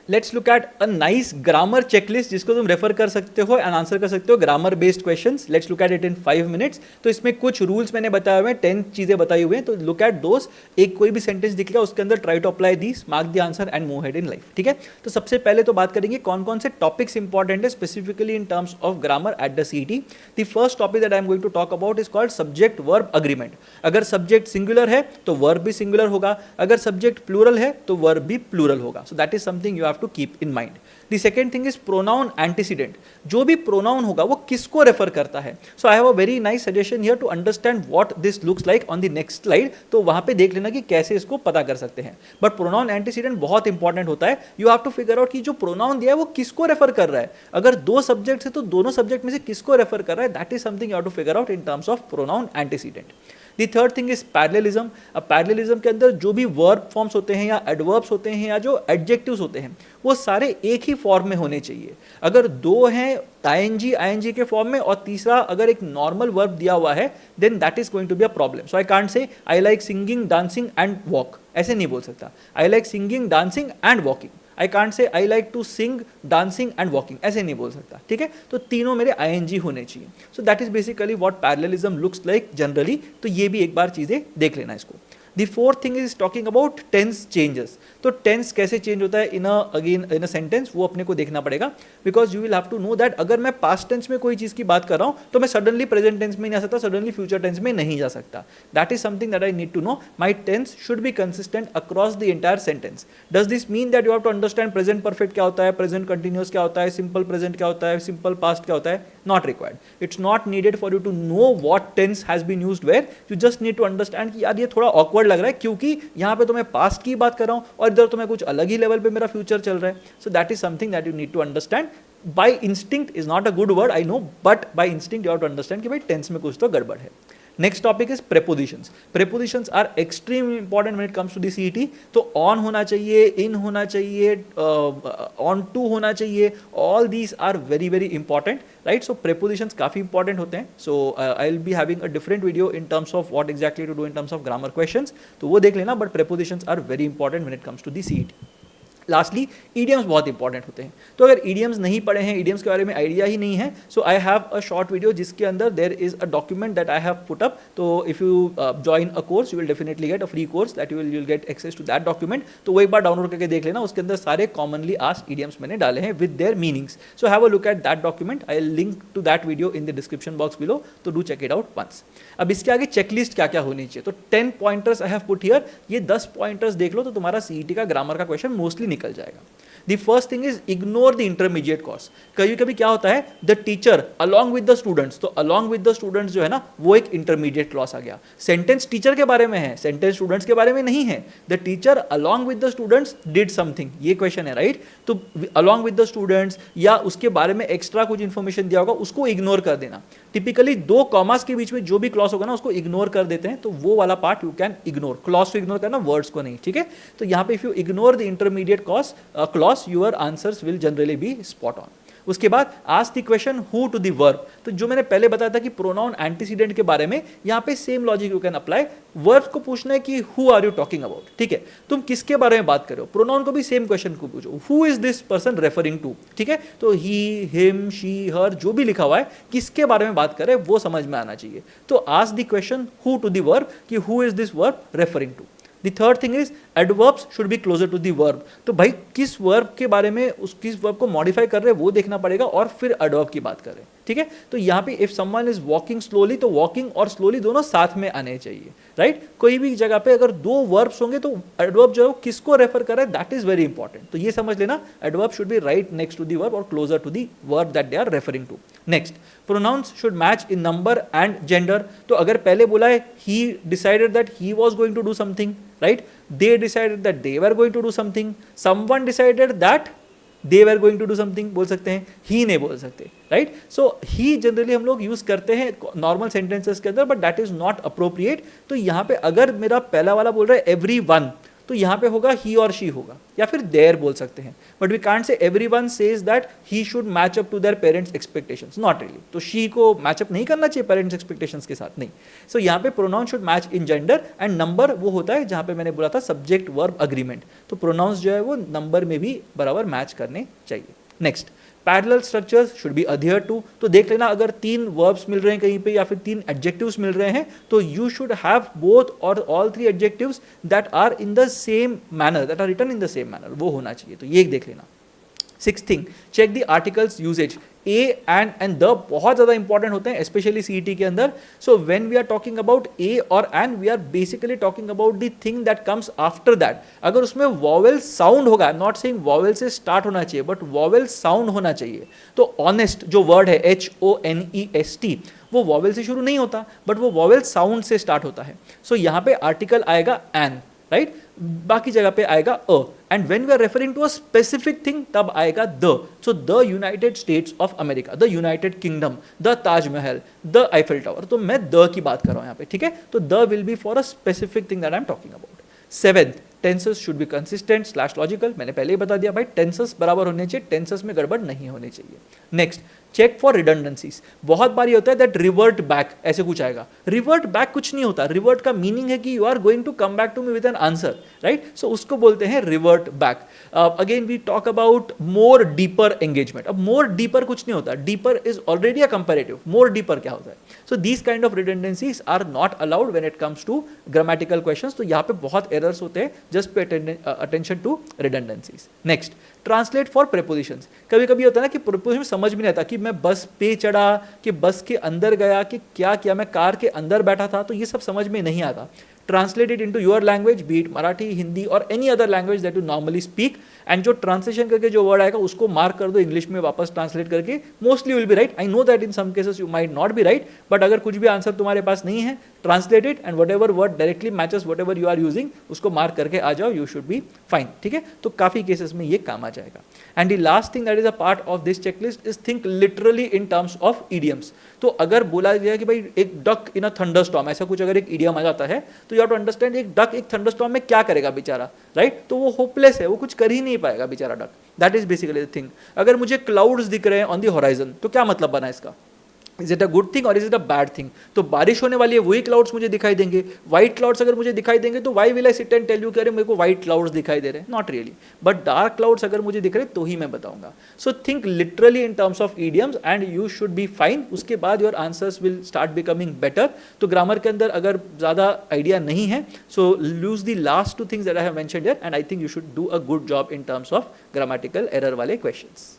Let's look at a nice grammar checklist जिसको तुम refer कर सकते हो एंड आंसर कर सकते हो, grammar based questions. Let's look at it in 5 minutes. तो इसमें कुछ रूल्स मैंने बताए हुए हैं, 10 चीजें बताई हुई हैं, तो लुक एट दोस. एक कोई भी सेंटेंस दिखेगा उसके अंदर try to apply this, mark the answer and move head in life. ठीक है, तो सबसे पहले तो बात करेंगे कौन कौन से टॉपिक्स इंपॉर्टेंट है specifically in terms of grammar at the CET. The first topic that I am going to talk about is called subject verb agreement. अगर सब्जेक्ट सिंगुलर है तो वर्ब भी सिंगुलर होगा, अगर सब्जेक्ट प्लूरल है तो verb भी प्लूरल होगा. So that is something you have to keep in mind. The second thing is pronoun antecedent. जो भी प्रोनाउन होगा वो किसको रेफर करता है. So I have a very nice suggestion here to understand what this looks like on the next slide. तो वहां पे देख लेना कि कैसे इसको पता कर सकते हैं. बट प्रोनाउन एंटीसीडेंट बहुत इंपॉर्टेंट होता है. You have to figure out कि जो प्रोनाउन दिया है वो किसको रेफर कर रहा है. अगर दो सब्जेक्ट है तो दोनों सब्जेक्ट में से किसको रेफर कर रहा है, that is something you have to figure out in terms of pronoun antecedent. The third thing is parallelism. अब पैरेललिज्म के अंदर जो भी वर्ब फॉर्म्स होते हैं या एडवर्ब्स होते हैं या जो एडजेक्टिव्स होते हैं वो सारे एक ही फॉर्म में होने चाहिए. अगर दो हैं आईएनजी के फॉर्म में और तीसरा अगर एक नॉर्मल वर्ब दिया हुआ है then that is going to be a problem. So I can't say I like singing dancing and walk, ऐसे नहीं बोल सकता. I like singing dancing and walking. I can't say I like to sing dancing and walking, ऐसे नहीं बोल सकता. ठीक है, तो तीनों मेरे आईएनजी होने चाहिए. So that is basically what parallelism looks like generally. तो ये भी एक बार चीजें देख लेना इसको. The fourth thing is talking about tense changes. तो टेंस कैसे चेंज होता है इन अ सेंटेंस, वो अपने को देखना पड़ेगा. Because you will have to know that अगर मैं पास्ट टेंस में कोई चीज की बात कर रहा हूं तो मैं सडनली प्रेजेंट टेंस में नहीं आ सकता, सडनली फ्यूचर टेंस में नहीं जा सकता. That is something that I need to know. My tense should be consistent across the entire sentence. Does this mean that you have to understand present perfect क्या होता है, प्रेजेंट कंटिन्यूअस क्या होता है, सिंपल प्रेजेंट क्या होता है, simple past क्या होता है? Not required. It's not needed for you to know what tense has been used where. You just need to understand कि यार ये थोड़ा ऑकवर्ड लग रहा है क्योंकि यहाँ पे तो मैं पास्ट की बात कर रहा हूँ और इधर तो मैं कुछ अलग ही लेवल पे मेरा फ्यूचर चल रहा है. So that is something that you need to understand. By instinct is not a good word I know, but by instinct you have to understand कि भाई टेंस में कुछ तो गड़बड़ है. Next topic is prepositions. Prepositions are extremely important when it comes to the CET. तो on होना चाहिए, इन होना चाहिए, ऑन टू होना चाहिए. All these are very very important, right. So prepositions काफी इंपॉर्टेंट होते हैं. So I will be having a different video in terms of what exactly to do in terms of grammar questions, तो वो देख लेना. But prepositions are very important when it comes to the CET. Lastly idioms बहुत important होते हैं. तो अगर idioms नहीं पढ़े हैं, ईडियम्स के बारे में आइडिया ही नहीं है, so I have a short video जिसके अंदर there is a document that I have put up. तो if you join a course you will definitely get a free course that you will get access to that document. तो वो एक बार download करके देख लेना. उसके अंदर सारे कॉमनली आस्क्ड ईडियम्स मैंने डाले हैं with their meanings. So have a look at that document. I will link to that video in the description box below. तो do check it out once. अब इसके आगे चेकलिस्ट क्या क्या होनी चाहिए. तो 10 pointers I have put here. ये 10 पॉइंटर्स देख लो तो तुम्हारा सीईटी का ग्रामर का क्वेश्चन मोस्टली निकल जाएगा. The first thing is ignore the intermediate course. कभी कभी क्या होता है, the teacher along with the students, तो along with the students जो है ना वो एक intermediate clause आ गया. Sentence teacher के बारे में है, sentence students के बारे में नहीं है. The teacher along with the students did something, ये question है, right? तो along with the students या उसके बारे में extra कुछ information दिया होगा उसको ignore कर देना. टिपिकली 2 कॉमास के बीच में जो भी क्लॉज होगा ना उसको इग्नोर कर देते हैं. तो वो वाला part you can ignore. Clause को इग्नोर करना, वर्ड्स को नहीं. ठीक है, तो यहाँ पे if you ignore the intermediate clause your answers will generally be spot on. उसके बाद ask the question who to the verb. तो जो मैंने पहले बताया था कि प्रोनाउन एंटीसीडेंट के बारे में, यहाँ पे same logic you can apply. Verb को पूछना है कि who are you talking about. ठीक है, तुम किसके बारे में बात कर रहे हो. प्रोनाउन को भी सेम क्वेश्चन को पूछो, who is this person referring to. ठीक है, तो ही, हिम, शी, हर जो भी लिखा हुआ है किसके बारे में बात कर रहे हैं वो समझ में आना चाहिए. तो ask the question who to the verb कि who is this verb referring to. The third thing is adverbs should be closer to the verb. तो भाई किस वर्ब के बारे में, उस किस वर्ब को मॉडिफाई कर रहे हैं वो देखना पड़ेगा और फिर adverb की बात कर रहे हैं. ठीक है, तो यहाँ पे if someone is walking slowly तो walking और slowly दोनों साथ में आने चाहिए, राइट. कोई भी जगह पे अगर 2 verbs होंगे तो adverb जो है किसको रेफर कर रहा है that is very important. तो ये समझ लेना, adverb should be right next to the verb or closer to the verb that they are referring to. Next, pronouns should match in number and gender. तो अगर पहले बोला है he decided that he was going to do something, right? They decided that they were going to do something. Someone decided that they were going to do something बोल सकते हैं, he नहीं बोल सकते, right? So he generally हम लोग use करते हैं नॉर्मल सेंटेंसेस के अंदर, but that is not appropriate. तो यहाँ पे अगर मेरा पहला वाला बोल रहा है everyone, तो तो यहाँ पे होगा ही और शी होगा, या फिर देयर बोल सकते हैं, but we can't say everyone says that he should match up to their parents expectations, not really. तो शी को मैचअप नहीं करना चाहिए पेरेंट्स एक्सपेक्टेशंस के साथ, नहीं। सो यहाँ पे pronoun should match in gender, and number वो होता है जहाँ पे मैंने बोला था सब्जेक्ट वर्ब अग्रीमेंट, तो प्रोनाउंस जो है वो नंबर में भी बराबर मैच करने चाहिए। Next, parallel structures should be adhered to, तो देख लेना अगर 3 वर्ब्स मिल रहे हैं कहीं पे या फिर 3 एडजेक्टिव्स मिल रहे हैं, तो यू शुड हैव बोथ और all 3 adjectives that are in the same manner, that are written in the same manner, वो होना चाहिए, तो ये देख लेना। 6th thing, check the articles usage, a and the बहुत ज़्यादा इंपॉर्टेंट होते हैं स्पेशली सीईटी के अंदर। So when we are talking about a और an, we are basically talking about the thing that comes after that. अगर उसमें vowel sound होगा, I am not saying vowel से स्टार्ट होना चाहिए, बट वॉवेल साउंड होना चाहिए। तो ऑनेस्ट जो वर्ड है HONEST, वो वॉवेल से शुरू नहीं होता, बट वो वॉवेल साउंड से स्टार्ट होता है। सो यहाँ पे आर्टिकल आएगा एन, राइट, बाकी जगह पे आएगा a, and when we are referring to a specific thing तब आएगा the. So the United States of America, the United Kingdom, the Taj Mahal, the Eiffel tower, तो मैं द की बात कर रहा हूं यहाँ पे, ठीक है। तो the will be for a specific thing that I am talking about. 7th, tenses should be consistent slash logical, मैंने पहले ही बता दिया भाई, टेंसेस बराबर होने चाहिए, टेंसेस में गड़बड़ नहीं होनी चाहिए। नेक्स्ट, चेक फॉर रिडंडेंसीज, बहुत बार ये होता है दैट रिवर्ट बैक ऐसे कुछ आएगा, रिवर्ट बैक कुछ नहीं होता, रिवर्ट का मीनिंग है कि you are going to come back to me with an answer, right, so उसको बोलते हैं revert back. Again we talk about more deeper engagement, अब मोर डीपर कुछ नहीं होता, deeper is already a comparative, more deeper क्या होता है। So these kind of redundancies are not allowed when it comes to grammatical questions, तो यहाँ पे बहुत एरर्स होते हैं, just pay attention to redundancies. Next, translate for prepositions, कभी कभी होता है ना कि प्रेपोजिशन समझ में नहीं आता कि मैं बस पे चढ़ा कि बस के अंदर गया कि क्या किया, मैं कार के अंदर बैठा था, तो ये सब समझ में नहीं आता। Translate it into your language, be it Marathi, Hindi और any other language that you normally speak, and जो ट्रांसलेशन करके जो वर्ड आएगा उसको मार्क कर दो इंग्लिश में वापस ट्रांसलेट करके, mostly will be right. I know that in some cases you might not be right, but अगर कुछ भी आंसर तुम्हारे पास नहीं है, translate it and whatever word directly matches whatever you are using उसको मार्क करके आ जाओ, यू शुड बी फाइन, ठीक है। तो काफी केसेस में ये काम आ जाएगा। And the last thing that is a part of this checklist is think literally in terms of idioms. तो अगर बोला गया कि भाई एक डक इन अ थंडरस्टॉर्म, ऐसा कुछ अगर एक इडियम आ जाता है, तो यू हैव टू अंडरस्टैंड एक डक एक थंडरस्टॉर्म में क्या करेगा बेचारा, राइट, तो वो होपलेस है, वो कुछ कर ही नहीं पाएगा बेचारा duck, that is basically the thing. अगर मुझे क्लाउड्स दिख रहे हैं ऑन द होराइजन, तो क्या मतलब बना इसका, is it a good thing और is it a bad thing. तो बारिश होने वाली है, वही क्लाउड्स मुझे दिखाई देंगे, व्हाइट क्लाउड्स अगर मुझे दिखाई देंगे तो why will I sit and tell you कि अरे मेरे को व्हाइट क्लाउड्स दिखाई दे रहे हैं, not really, but dark clouds अगर मुझे दिख रहे तो ही मैं बताऊंगा। So think literally in terms of idioms and you should be fine, उसके बाद your answers will start becoming better. तो ग्रामर के अंदर अगर ज़्यादा आइडिया नहीं है, so lose the last 2 things that I have mentioned here, and I think you should do a good job in terms of grammatical error वाले questions.